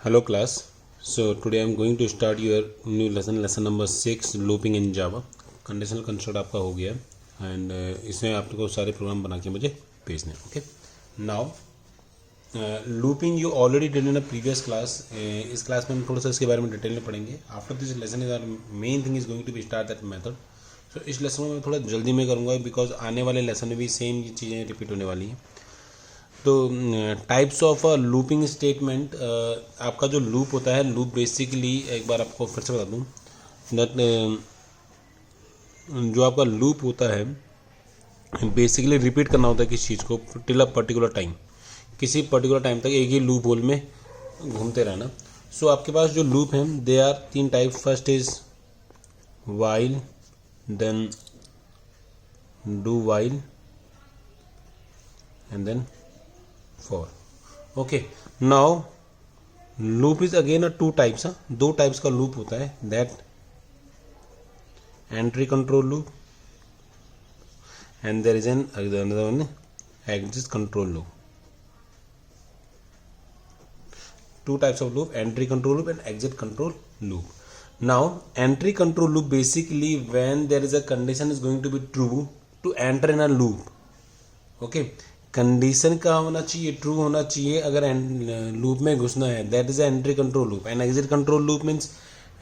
Hello class. So today I am going to start your new lesson number 6 looping in Java. Conditional construct आपका हो गया and इसमें आपको सारे programme बना के मुझे भेजने हैं. Okay, now looping you already did in a previous class. इस क्लास में हम थोड़ा सा इसके बारे में डिटेल में पढ़ेंगे. After this lesson is our main thing is going to be start that method. So इस लेसन में मैं थोड़ा जल्दी में करूँगा बिकॉज आने वाले लेसन में भी सेम ये चीज़ें रिपीट होने वाली हैं. तो टाइप्स ऑफ लूपिंग स्टेटमेंट, आपका जो लूप होता है, लूप बेसिकली एक बार आपको फिर से बता दूं दैट जो आपका लूप होता है बेसिकली रिपीट करना होता है किसी चीज़ को टिल अ पर्टिकुलर टाइम. किसी पर्टिकुलर टाइम तक एक ही लूप होल में घूमते रहना. सो आपके पास जो लूप हैं they are 3 type. First is while, then do while and then for. Okay, now loop is again a 2 types. 2 types का loop होता है, that entry control loop and there is another one exit control loop. 2 types of loop, entry control loop and exit control loop. Now entry control loop basically when there is a condition is going to be true to enter in a loop. Okay, condition का होना चाहिए, true होना चाहिए अगर loop में घुसना है. That is entry control loop. And exit control loop means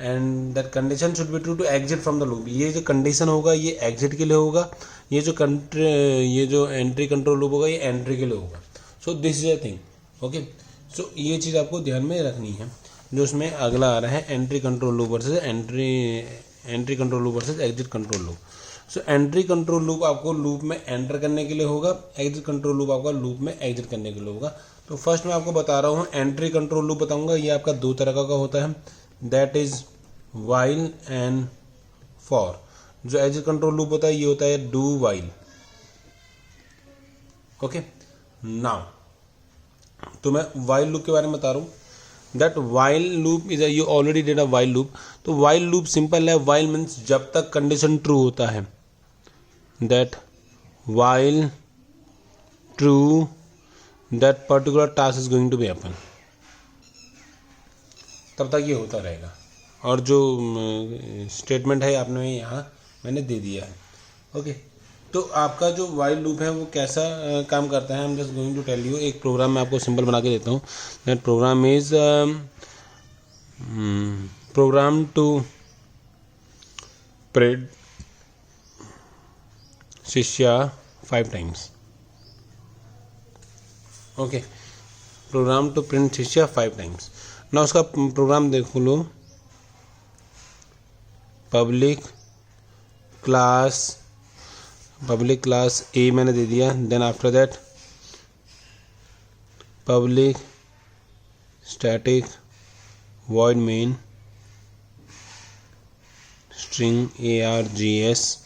and that condition should be true to exit from the loop. ये जो कंडीशन होगा ये एग्जिट के लिए होगा, ये जो एंट्री कंट्रोल लूप होगा ये एंट्री के लिए होगा. So this is a thing. Okay, so ये चीज़ आपको ध्यान में रखनी है. जो उसमें अगला आ रहा है entry control loop versus entry control loop versus exit control loop. So entry control loop आपको लूप में एंटर करने के लिए होगा, एग्जिट कंट्रोल लूप आपका लूप में एग्जिट करने के लिए होगा. तो फर्स्ट मैं आपको बता रहा हूँ एंट्री कंट्रोल लूप बताऊंगा. ये आपका 2 तरह का होता है, that is while and for. जो एग्जिट कंट्रोल लूप होता है ये होता है डू वाइल. ओके, नाउ तो मैं वाइल लूप के बारे में बता रहा हूँ. That while loop is you already did a while loop. तो वाइल लूप सिंपल है. वाइल मीन्स जब तक कंडीशन ट्रू होता है, that while true that particular task is going to be happen, तब तक ये होता रहेगा. और जो स्टेटमेंट है आपने यहाँ मैंने दे दिया है. ओके, तो आपका जो वाइल लूप है वो कैसा काम करता है, I am just going to tell you. एक प्रोग्राम मैं आपको सिंपल बना के देता हूँ. That program is program to print शिष्या 5 times. Okay, program to print शिष्या 5 times. ना उसका प्रोग्राम देखो लो. पब्लिक क्लास ए मैंने दे दिया. Then after that public static void main string args.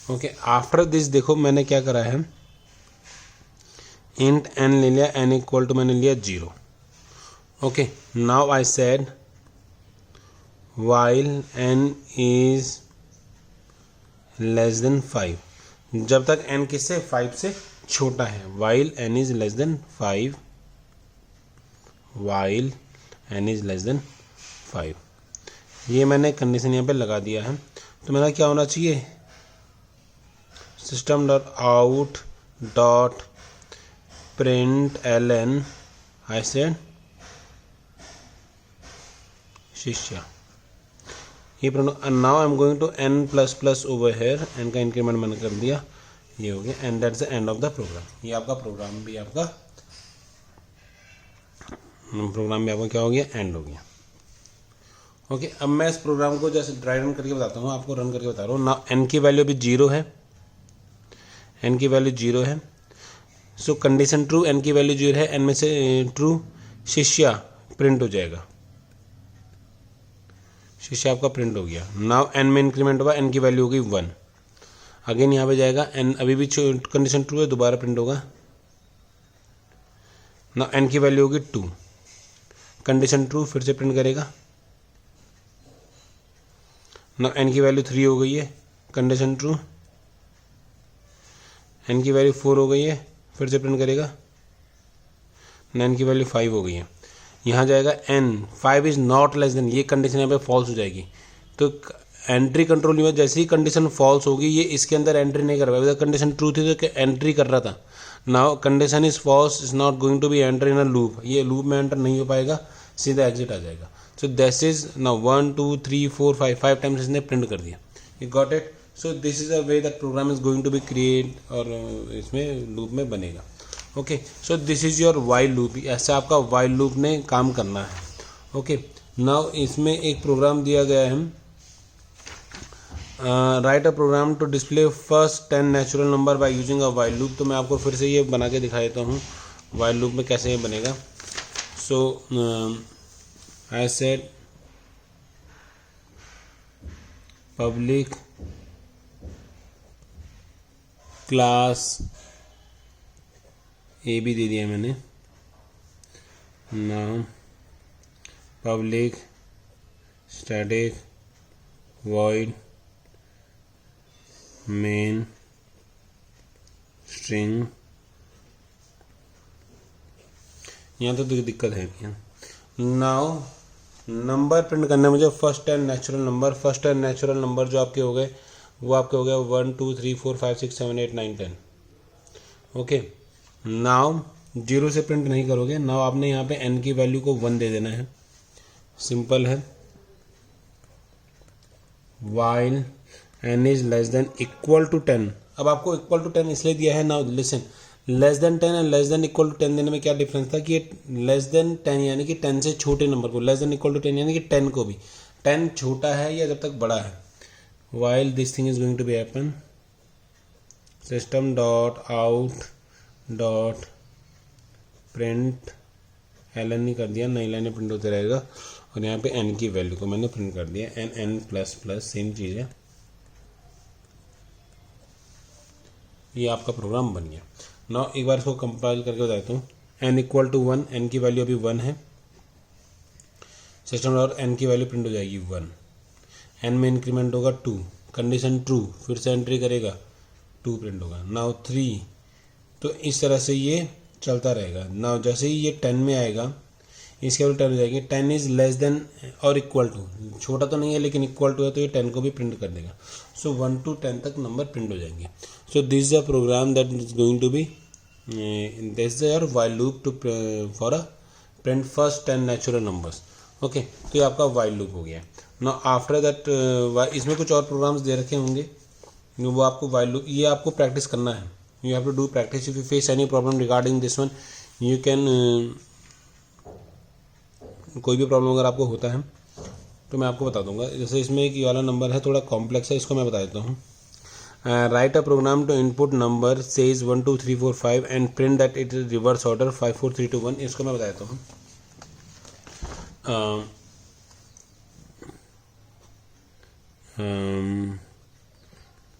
Okay, after this देखो मैंने क्या करा है, इंट एन ले लिया, एन इक्वल टू मैंने लिया 0. Okay, now I said while n is less than 5. जब तक एन किससे 5 से छोटा है. While n is less than 5. While n is less than 5. ये मैंने कंडीशन यहाँ पे लगा दिया है. तो मेरा क्या होना चाहिए, system dot out dot println I said शिष्या. ये now I'm going to n plus plus over here. n का इंक्रीमेंट मैंने कर दिया, ये हो गया. And that's the end of the program. ये आपका प्रोग्राम भी आपका क्या हो गया, एंड हो गया. ओके, अब मैं इस प्रोग्राम को जैसे ड्राई रन करके बताता हूँ, आपको रन करके बता रहा हूँ. ना n की वैल्यू अभी 0 है, n की वैल्यू 0 है. सो कंडीशन ट्रू, n की वैल्यू 0 है, n में से ट्रू शिष्या प्रिंट हो जाएगा. शिष्या आपका प्रिंट हो गया. नाउ n में इंक्रीमेंट हुआ, n की वैल्यू हो गई 1. अगेन यहाँ पे जाएगा, n अभी भी कंडीशन ट्रू है, दोबारा प्रिंट होगा. नाउ n की वैल्यू होगी 2. कंडीशन ट्रू, फिर से प्रिंट करेगा. नाउ n की वैल्यू 3 हो गई है, कंडीशन ट्रू. n की वैल्यू 4 हो गई है, फिर से प्रिंट करेगा. n की वैल्यू 5 हो गई है। यहाँ जाएगा n, 5 is not less than, ये कंडीशन यहाँ पे फॉल्स हो जाएगी। तो एंट्री कंट्रोल में जैसे ही कंडीशन फॉल्स होगी ये इसके अंदर एंट्री नहीं कर पाएगा। कंडीशन ट्रू थी तो एंट्री कर रहा था, now condition is false, is not going to be enter in a loop, ये लूप में एंटर नहीं हो पाएगा, सीधा एग्जिट आ जाएगा। So this is now 1 2 3 4 5 times इसने प्रिंट कर दिया। You got it. So this is a way that program is going to be create, और इसमें लूप में बनेगा। Okay, so this is your while loop, ऐसा आपका वाइल लूप ने काम करना है। ओके, नाउ इसमें एक प्रोग्राम दिया गया है, write a program to display first 10 natural number by using a while loop. तो मैं आपको फिर से ये बना के दिखा देता हूँ वाइल लूप में कैसे ये बनेगा। So I said public class A भी दे दिया मैंने, now public static void main string. यहाँ तो दिक्कत है। नाउ नंबर प्रिंट करना है मुझे, first 10 natural number. First 10 natural number जो आपके हो गए वो आपके हो गए 1 2 3 4 5 6 7 8 9 10। ओके, नाउ 0 से प्रिंट नहीं करोगे। नाउ आपने यहाँ पे n की वैल्यू को 1 दे देना है, सिंपल है। While n is less than equal to 10। अब आपको इक्वल टू 10 इसलिए दिया है, now listen, less than 10 and less than equal to 10 देने में क्या डिफरेंस था कि लेस देन 10 यानी कि 10 से छोटे नंबर को, लेस देन इक्वल टू 10 यानी कि 10 को भी, 10 छोटा है या जब तक बड़ा है। While this thing is going to be happen, system dot out dot print ln नहीं कर दिया, नई लाइनें प्रिंट होते रहेगा, और यहाँ पे n की वैल्यू को मैंने प्रिंट कर दिया, n प्लस प्लस सेम चीज़ है। ये आपका प्रोग्राम बन गया। नाउ एक बार इसको कंपाइल करके बताता हूँ। n इक्वल टू 1, n की वैल्यू अभी 1 है, सिस्टम डॉट n की वैल्यू प्रिंट हो जाएगी 1, n में इंक्रीमेंट होगा 2, कंडीशन ट्रू, फिर से एंट्री करेगा 2 प्रिंट होगा। नाउ 3, तो इस तरह से ये चलता रहेगा। नाउ जैसे ही ये 10 में आएगा इसके वैल्यू 10 हो जाएगी। 10 इज लेस देन और इक्वल टू, छोटा तो नहीं है लेकिन इक्वल टू है, तो ये 10 को भी प्रिंट कर देगा। सो 1 to 10 तक नंबर प्रिंट हो जाएंगे। So this is a program that is going to be, this is your while loop to for a print first 10 natural numbers. Okay, तो ये आपका वाइल लूप हो गया। नाउ आफ्टर दैट इसमें कुछ और प्रोग्राम्स दे रखे होंगे, वो आपको वाइल लूप, ये आपको प्रैक्टिस करना है। You have to do practice. If you face any problem regarding this one, you can, कोई भी प्रॉब्लम अगर आपको होता है तो मैं आपको बता दूंगा। जैसे इसमें एक ये वाला नंबर है, थोड़ा कॉम्प्लेक्स है, इसको मैं बता देता हूँ। Write a program to input number says 1 2 3 4 5 and print that it is reverse order 5 4 3 2 1। इसको मैं बता देता हूँ।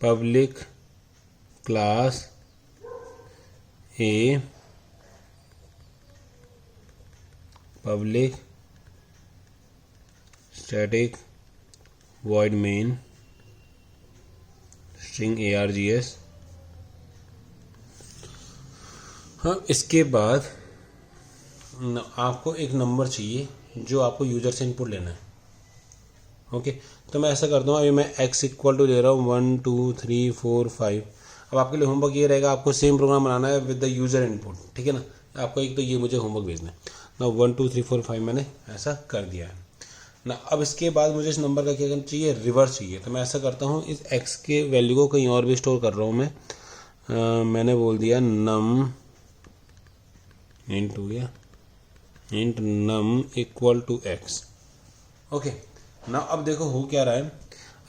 पब्लिक क्लास ए, public static void main string args। हाँ, इसके बाद आपको एक नंबर चाहिए जो आपको यूजर से इनपुट लेना है। ओके, तो मैं ऐसा करता हूँ, अभी मैं x इक्वल टू ले रहा हूँ 1 2 3 4 5। अब आपके लिए होमवर्क ये रहेगा, आपको सेम प्रोग्राम बनाना है विद द यूजर इनपुट, ठीक है ना। आपको एक तो ये मुझे होमवर्क भेजना है ना। 1 2 3 4 5 मैंने ऐसा कर दिया है ना। अब इसके बाद मुझे इस नंबर का क्या करना चाहिए, रिवर्स चाहिए। तो मैं ऐसा करता हूँ, इस x के वैल्यू को कहीं और भी स्टोर कर रहा हूँ मैं। मैंने बोल दिया num इंट हो गया, int num equal to x। Okay ना, अब देखो हो क्या रहा है।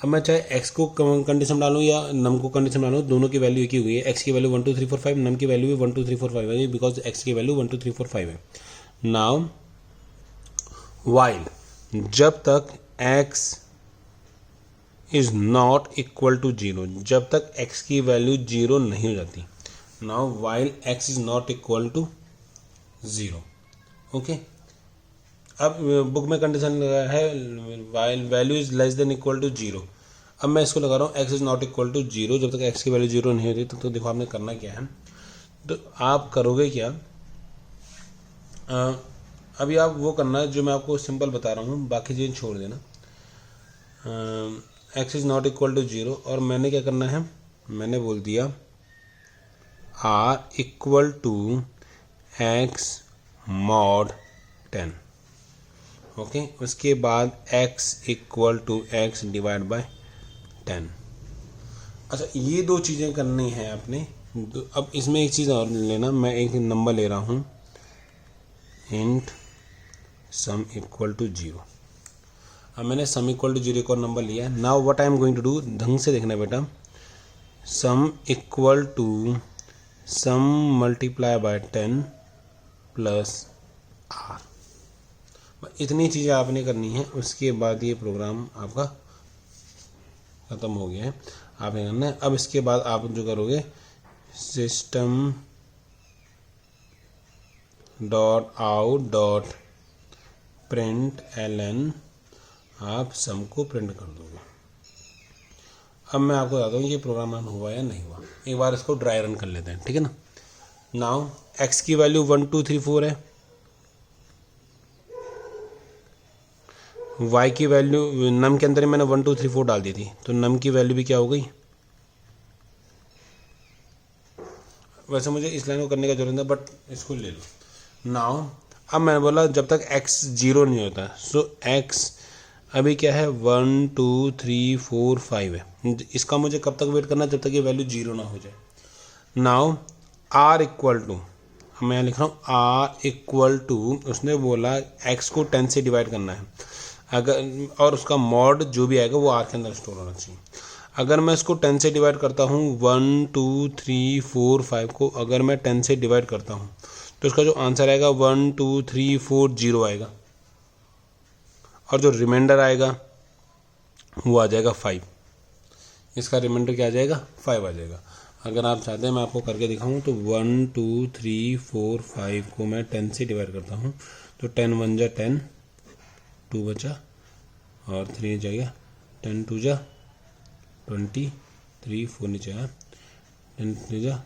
अब मैं चाहे x को कंडीशन डालूँ या num को कंडीशन डालूँ, दोनों की वैल्यू एक ही हुई है। x की वैल्यू 1 2 3 4 5, num की वैल्यू भी 1 2 3 4 5 है, बिकॉज x की वैल्यू 1 2 3 4 5 है। नाउ वाइल जब तक x is not equal to 0, जब तक x की वैल्यू 0 नहीं हो जाती। Now while x is not equal to 0। Okay, अब बुक में कंडीशन लगा है while value is less than equal to 0। अब मैं इसको लगा रहा हूँ x is not equal to 0, जब तक x की वैल्यू 0 नहीं होती। तो देखो आपने करना क्या है, तो आप करोगे क्या, अभी आप वो करना जो मैं आपको सिंपल बता रहा हूँ, बाकी चीज़ें छोड़ देना। x is not equal to 0 और मैंने क्या करना है, मैंने बोल दिया r equal to x mod 10। ओके, उसके बाद x equal to x divide by 10। अच्छा, ये दो चीज़ें करनी है आपने। अब इसमें एक चीज़ और लेना, मैं एक नंबर ले रहा हूँ इंट सम इक्वल टू 0। अब मैंने सम इक्वल टू 0 को नंबर लिया। Now what I am going to do, ढंग से देखना बेटा, sum equal to sum multiply by 10 plus r। इतनी चीज़ें आपने करनी है, उसके बाद ये प्रोग्राम आपका ख़त्म हो गया है। आपने करना है, अब इसके बाद आप जो करोगे system dot out dot print ln, आप सम को प्रिंट कर दोगे। अब मैं आपको बताता हूँ ये प्रोग्राम रन हुआ या नहीं हुआ। एक बार इसको ड्राई रन कर लेते हैं, ठीक है ना। नाउ x की वैल्यू 1 2 3 4 है, y की वैल्यू नम के अंदर मैंने 1 2 3 4 डाल दी थी, तो नम की वैल्यू भी क्या हो गई। वैसे मुझे इस लाइन को करने का जरूरत है, बट इसको ले लो। नाउ अब मैंने बोला जब तक x 0 नहीं होता, सो x अभी क्या है 1 2 3 4 5 है। इसका मुझे कब तक वेट करना है, जब तक ये वैल्यू 0 ना हो जाए। नाउ r इक्वल टू, मैं यहाँ लिख रहा हूँ r इक्वल टू, उसने बोला x को 10 से डिवाइड करना है अगर, और उसका मॉड जो भी आएगा वो r के अंदर स्टोर होना चाहिए। अगर मैं इसको 10 से डिवाइड करता हूँ, 1 2 3 4 5 को अगर मैं 10 से डिवाइड करता हूँ, तो इसका जो आंसर आएगा 1 2 3 4 0 आएगा, और जो रिमाइंडर आएगा वो आ जाएगा 5। इसका रिमाइंडर क्या आ जाएगा, 5 आ जाएगा। अगर आप चाहते हैं मैं आपको करके दिखाऊं, तो 1 2 3 4 5 को मैं 10 से डिवाइड करता हूं, तो 10 1 जा 10, 2 बचा और 3 जाएगा, 10 2 जा 20, 3 4 नीचे आया, 10 3 जा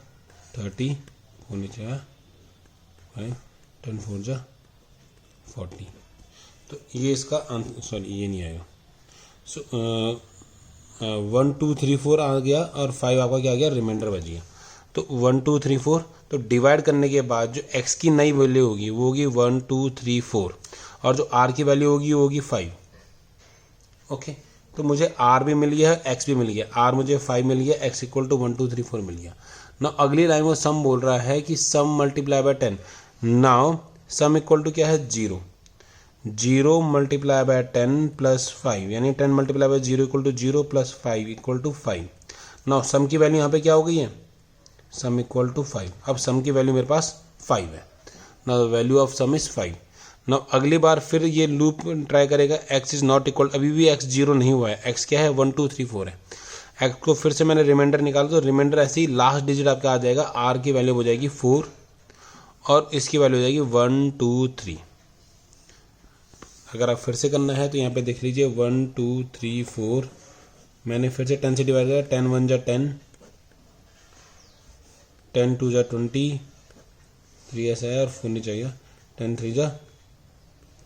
30, 4 नीचे आया 5, 10 4 जा 40। तो ये इसका सॉरी ये नहीं आएगा। सो 1 2 3 4 आ गया और 5 आपका क्या आ गया, रिमाइंडर बच गया। तो 1 2 3 4, तो डिवाइड करने के बाद जो x की नई वैल्यू होगी वो होगी 1 2 3 4, और जो r की वैल्यू होगी वो होगी 5। ओके, तो मुझे r भी मिल गया है, x भी मिल गया। r मुझे 5 मिल गया, x इक्वल टू 1 2 3 4 मिल गया। नाउ अगली लाइन में सम बोल रहा है कि sum multiply by 10। Now sum equal to क्या है, 0 0 मल्टीप्लाई बाय 10 प्लस 5, यानी 10 multiply by 0 equal to 0 plus 5 equal to 5। Now sum की वैल्यू यहाँ पे क्या हो गई है, सम इक्वल टू 5। अब सम की वैल्यू मेरे पास 5 है। Now value of some is 5। Now अगली बार फिर ये लूप ट्राई करेगा, x इज नॉट इक्वल, अभी भी x 0 नहीं हुआ है, x क्या है 1 2 3 4 है। x को फिर से मैंने रिमाइंडर निकाला, तो रिमाइंडर ऐसे ही लास्ट डिजिट आपका आ जाएगा, r की वैल्यू हो जाएगी 4 और इसकी वैल्यू हो जाएगी 1 2 3। अगर आप फिर से करना है तो यहाँ पे देख लीजिए 1 2 3 4, मैंने फिर से 10 से डिवाइड किया, 10 1 जा 10, 10 2 जा 20, 3 ऐसा है और 4 नहीं चाहिए, 10 3 जा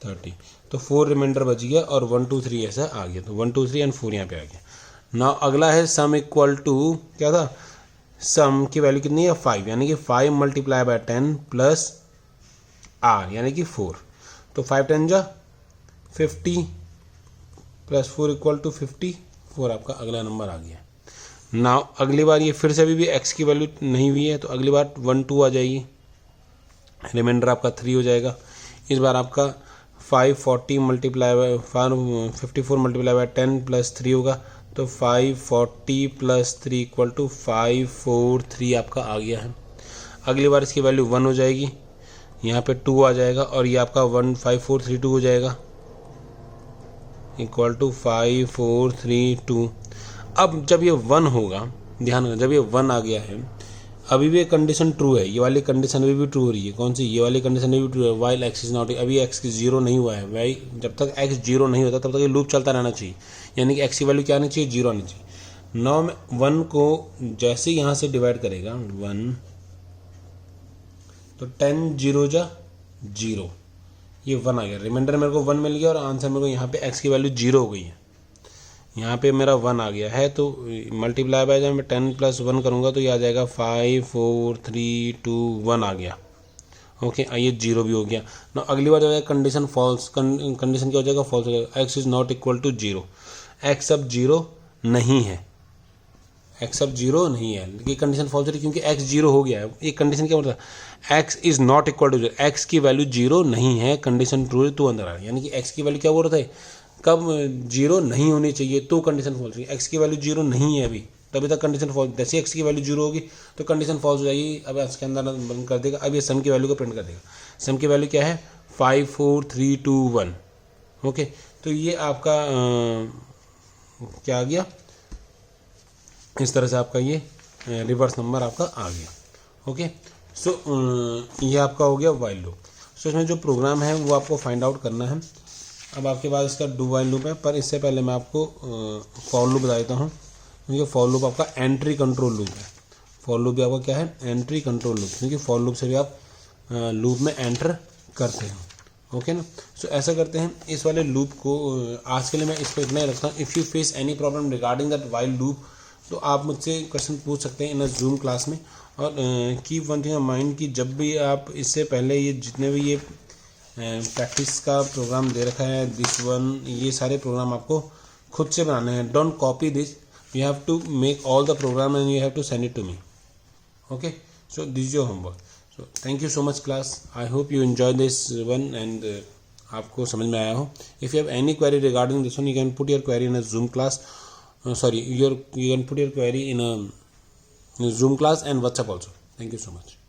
30, तो 4 रिमाइंडर बच गया और 1 2 3 ऐसा आ गया, तो 1 2 3 एंड 4 यहाँ पे आ गया। नाउ अगला है सम इक्वल टू, क्या था, सम की वैल्यू कितनी है 5, यानी कि 5 मल्टीप्लाई बाय 10 प्लस r यानी कि 4, तो 5 10 जा 50 प्लस 4 इक्वल टू 54, आपका अगला नंबर आ गया। नाउ अगली बार ये फिर से अभी भी x की वैल्यू नहीं हुई है, तो अगली बार 1 2 आ जाएगी, रिमाइंडर आपका 3 हो जाएगा। इस बार आपका 540 multiply by 54 multiply by 10 plus 3 होगा, तो 540 प्लस 3 इक्वल टू 543 आपका आ गया है। अगली बार इसकी वैल्यू 1 हो जाएगी, यहाँ पे 2 आ जाएगा और ये आपका 15432 हो जाएगा इक्वल टू 5432। अब जब ये 1 होगा, ध्यान रखना, जब ये 1 आ गया है, अभी भी कंडीशन ट्रू है, ये वाली कंडीशन अभी भी ट्रू हो रही है। कौन सी, ये वाली कंडीशन अभी भी ट्रू है, वाइल एक्स इज नॉट, अभी एक्स 0 नहीं हुआ है भाई। जब तक एक्स 0 नहीं होता तब तक ये लूप चलता रहना चाहिए, यानी कि एक्स की वैल्यू क्या आनी चाहिए, 0 आनी चाहिए। 9 में 1 को जैसे यहाँ से डिवाइड करेगा 1, तो 10 0 जा 0, ये 1 आ गया। रिमाइंडर मेरे को 1 मिल गया और आंसर मेरे को यहाँ पे x की वैल्यू 0 हो गई है, यहाँ पे मेरा 1 आ गया है। तो मल्टीप्लाई बाय जब मैं 10 + 1 करूँगा तो ये आ जाएगा 5 4 3 2 1 आ गया। ओके, ये 0 भी हो गया ना। अगली बार जो है कंडीशन फॉल्स, कंडीशन क्या हो जाएगा, फॉल्स हो जाएगा। x is not equal to 0, x अब 0 नहीं है, x अब 0 नहीं है, ये कंडीशन फॉल्स हो रही क्योंकि x 0 हो गया है। ये कंडीशन क्या मतलब, x is not equal to 0, x की वैल्यू 0 नहीं है, कंडीशन ट्रू है तो अंदर आ रहा है। यानी कि x की वैल्यू क्या बोल रहा था, कब 0 नहीं होनी चाहिए तो कंडीशन फॉल्स हुई। x की वैल्यू 0 नहीं है अभी, तभी तक कंडीशन फॉल्स। जैसे x की वैल्यू 0 होगी तो कंडीशन फॉल्स हो जाएगी। अब इसके अंदर बंद कर देगा। अब ये सम की वैल्यू को प्रिंट कर देगा। सम की वैल्यू क्या है, 5 4 3 2 1। ओके, तो ये आपका क्या आ गया, इस तरह से आपका ये रिवर्स नंबर आपका आ गया। ओके, सो ये आपका हो गया वाइल लूप। सो इसमें जो प्रोग्राम है वो आपको फाइंड आउट करना है। अब आपके पास इसका डू वाइल लूप है, पर इससे पहले मैं आपको फॉर लूप बता देता हूँ, क्योंकि फॉर लूप आपका एंट्री कंट्रोल लूप है। फॉर लूप भी आपका क्या है, एंट्री कंट्रोल लूप, क्योंकि फॉर लूप से भी आप लूप में एंटर करते हैं। ओके ना। सो ऐसा करते हैं, इस वाले लूप को आज के लिए मैं इसको इतना ही रखता हूँ। If you face any problem regarding that while loop तो आप मुझसे क्वेश्चन पूछ सकते हैं इन जूम क्लास में। और keep one thing in mind कि जब भी आप इससे पहले ये जितने भी ये प्रैक्टिस का प्रोग्राम दे रखा है, दिस वन, ये सारे प्रोग्राम आपको खुद से बनाने हैं। Don't copy this, you have to make all the program and you have to send it to me. Okay, so this is your homework. So thank you so much class, I hope you enjoy this one and आपको समझ में आया हो। If you have any query regarding this one, you can put your query in a Zoom class. You can put your query in a Zoom class and WhatsApp also. Thank you so much.